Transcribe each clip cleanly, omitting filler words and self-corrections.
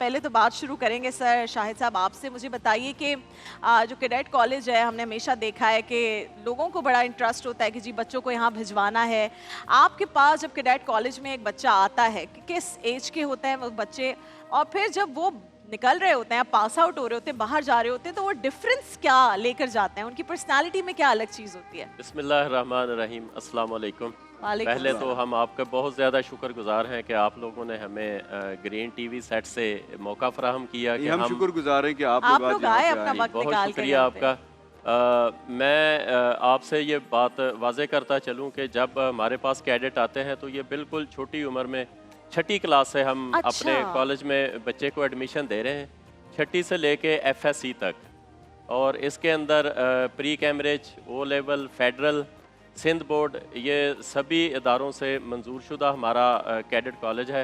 پہلے تو بات شروع کریں گے سر شاہد صاحب آپ سے. مجھے بتائیے کہ جو کیڈیٹ کالج ہے ہم نے ہمیشہ دیکھا ہے کہ لوگوں کو بڑا انٹرسٹ ہوتا ہے کہ جی بچوں کو یہاں بھجوانا ہے. آپ کے پاس جب کیڈیٹ کالج میں ایک بچہ آتا ہے کہ کس ایج کے ہوتے ہیں وہ بچے, اور پھر جب وہ نکل رہے ہوتے ہیں, پاس آؤٹ ہو رہے ہوتے ہیں, باہر جا رہے ہوتے ہیں, تو وہ ڈفرنس کیا لے کر جاتے ہیں, ان کی پرسنالٹی میں کیا الگ چیز ہوتی ہے؟ بسم اللہ الرحمن الرحیم. السلام علیکم. پہلے تو ہم آپ کا بہت زیادہ شکر گزار ہیں کہ آپ لوگوں نے ہمیں گرین ٹی وی سیٹ سے موقع فراہم کیا کہ ہم شکر گزار ہیں کہ آپ لوگ آئے اپنا وقت بہت نکال کے. شکریہ آپ کا. میں آپ سے یہ بات واضح کرتا چلوں کہ جب ہمارے پاس کیڈٹ آتے ہیں تو یہ بالکل چھوٹی عمر میں 6ٹھی کلاس سے ہم اپنے کالج میں بچے کو ایڈمیشن دے رہے ہیں, 6ٹھی سے لے کے FSC تک. اور اس کے اندر pre Cambridge, O level, federal, Sindh board, یہ سبھی اداروں سے منظور شدہ ہمارا کیڈٹ کالج ہے.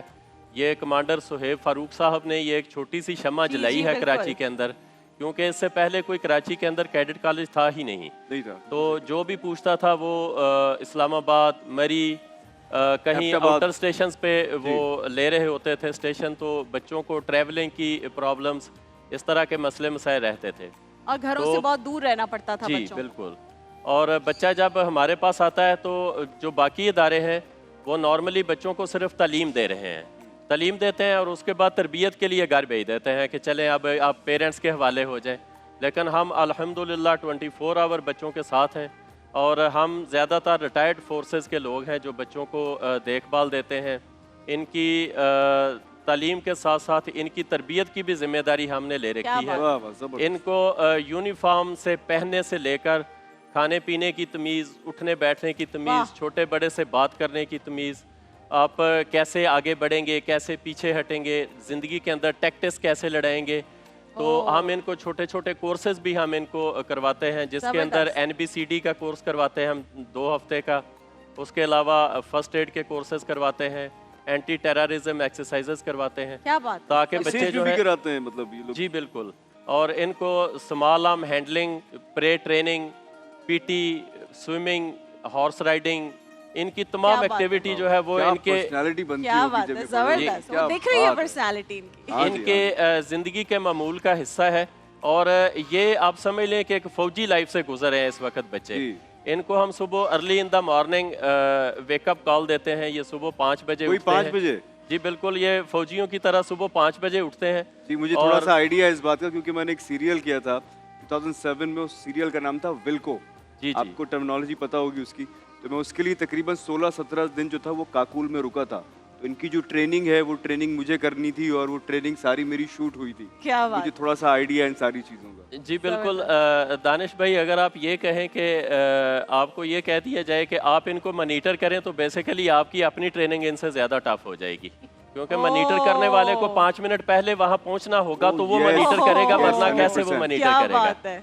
یہ کمانڈر سہیب فاروق صاحب نے یہ ایک چھوٹی سی شمع جلائی ہے کراچی کے اندر, کیونکہ اس سے پہلے کوئی کراچی کے اندر کیڈٹ کالج تھا ہی نہیں. تو جو بھی پوچھتا تھا وہ اسلام آباد, مری, کہیں آؤٹر اسٹیشنز پہ وہ لے رہے ہوتے تھے اسٹیشن, تو بچوں کو ٹریولنگ کی پرابلمز, اس طرح کے مسئلے مسائل رہتے تھے اور گھروں سے بہت دور رہنا پڑتا تھا بچوں. جی بالکل. اور بچہ جب ہمارے پاس آتا ہے تو جو باقی ادارے ہیں وہ نارملی بچوں کو صرف تعلیم دے رہے ہیں, تعلیم دیتے ہیں اور اس کے بعد تربیت کے لیے گھر بھیج دیتے ہیں کہ چلیں اب آپ پیرنٹس کے حوالے ہو جائیں. لیکن ہم الحمدللہ 24 آور بچوں کے ساتھ ہیں, اور ہم زیادہ تر ریٹائرڈ فورسز کے لوگ ہیں جو بچوں کو دیکھ بھال دیتے ہیں. ان کی تعلیم کے ساتھ ساتھ ان کی تربیت کی بھی ذمہ داری ہم نے لے رکھی ہے. ان کو یونیفارم سے پہننے سے لے کر کھانے پینے کی تمیز, اٹھنے بیٹھنے کی تمیز, چھوٹے بڑے سے بات کرنے کی تمیز, آپ کیسے آگے بڑھیں گے, کیسے پیچھے ہٹیں گے, زندگی کے اندر ٹیکٹس کیسے لڑائیں گے. تو ہم ان کو چھوٹے چھوٹے کورسز بھی ہم ان کو کرواتے ہیں, جس کے اندر NBCD کا کورس کرواتے ہیں ہم 2 ہفتے کا. اس کے علاوہ فرسٹ ایڈ کے کورسز کرواتے ہیں, اینٹی ٹیررزم ایکسرسائزز کرواتے ہیں, تاکہ بچے جو ہے جی بالکل. اور ان کو small arm handling, pre training, PT, swimming, horse riding, ان کی تمام ایکٹیویٹی جو ہے وہ ان کے ان کے زندگی کے معمول کا حصہ ہے. اور یہ آپ سمجھ لیں کہ ایک فوجی لائف سے گزر ہیں اس وقت بچے. ان کو ہم صبح early in the morning wake up call دیتے ہیں, یہ صبح 5 بجے اٹھتے ہیں. جی بالکل, یہ فوجیوں کی طرح صبح 5 بجے اٹھتے ہیں. جی مجھے تھوڑا سا آئیڈیا ہے اس بات کا, کیونکہ میں نے ایک سیریل کیا تھا 2007 میں, اس سیریل کا نام تھا ولکو. آپ کو ٹرمنالوجی پتہ ہوگی اس کی. تو میں اس کے لیے تقریباً 16-17 دن جو تھا وہ کاکول میں رکا تھا. تو ان کی جو ٹریننگ ہے وہ ٹریننگ مجھے کرنی تھی, اور وہ ٹریننگ ساری میری شوٹ ہوئی تھی. مجھے تھوڑا سا آئیڈیا ہے ان ساری چیزوں کا. جی بالکل. دانش بھائی, اگر آپ یہ کہیں کہ آپ کو یہ کہہ دیا جائے کہ آپ ان کو مانیٹر کریں, تو بیسیکلی آپ کی اپنی ٹریننگ ان سے زیادہ ٹف ہو جائے گی, کیونکہ مانیٹر کرنے والے کو 5 منٹ پہلے وہاں پہنچنا ہوگا, تو وہ مانیٹر کرے گا, ورنہ کیسے وہ مانیٹر کرے گا.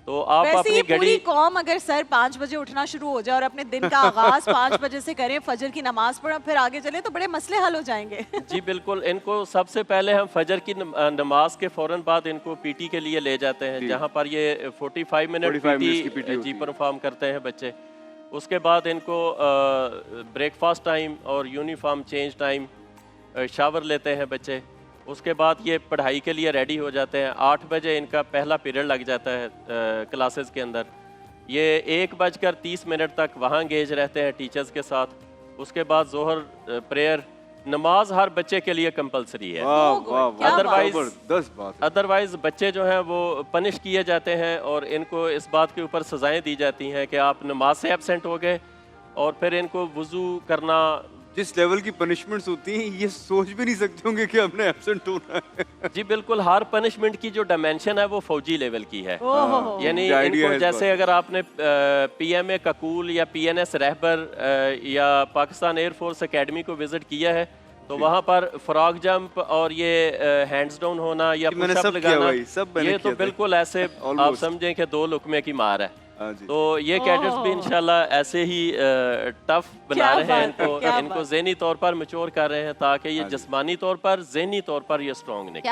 تو آپ اپنی پوری قوم اگر سر 5 بجے اٹھنا شروع ہو جائے اور اپنے دن کا آغاز 5 بجے سے کریں, فجر کی نماز پڑھیں, پھر آگے چلیں, تو بڑے مسئلے حل ہو جائیں گے. جی بالکل. ان کو سب سے پہلے ہم فجر کی نماز کے فوراً بعد ان کو PT کے لیے لے جاتے ہیں, جہاں پر یہ 45 منٹ PT جی پرفارم کرتے ہیں بچے. اس کے بعد ان کو بریک فاسٹ ٹائم اور یونیفارم چینج ٹائم, شاور لیتے ہیں بچے. اس کے بعد یہ پڑھائی کے لیے ریڈی ہو جاتے ہیں. 8 بجے ان کا پہلا پیریڈ لگ جاتا ہے کلاسز کے اندر. یہ 1:30 تک وہاں انگیج رہتے ہیں ٹیچرز کے ساتھ. اس کے بعد ظہر پریئر, نماز ہر بچے کے لیے کمپلسری ہے. ادروائز بچے جو ہیں وہ پنش کیے جاتے ہیں, اور ان کو اس بات کے اوپر سزائیں دی جاتی ہیں کہ آپ نماز سے ایبسینٹ ہو گئے, اور پھر ان کو وضو کرنا. جس لیول کی پنشمنٹس ہوتی ہیں یہ سوچ بھی نہیں سکتے ہوں گے کہ ہم نے ایبسنٹ ہونا ہے. جی بالکل. ہر پنشمنٹ کی جو ڈائمینشن ہے وہ فوجی لیول کی ہے. یعنی ان کو جیسے اگر آپ نے PMA ککول یا PNS رہبر یا پاکستان ایئر فورس اکیڈمی کو وزٹ کیا ہے, تو وہاں پر فراگ جمپ اور یہ ہینڈز ڈاؤن ہونا یا پش اپ لگانا, یہ تو بالکل ایسے آپ سمجھیں کہ 2 لقمے کی مار ہے. تو یہ کیڈٹس بھی انشاءاللہ ایسے ہی ٹف بنا رہے ہیں, ان کو ذہنی طور پر میچور کر رہے ہیں, تاکہ یہ جسمانی طور پر, ذہنی طور پر یہ اسٹرانگ نکلیں.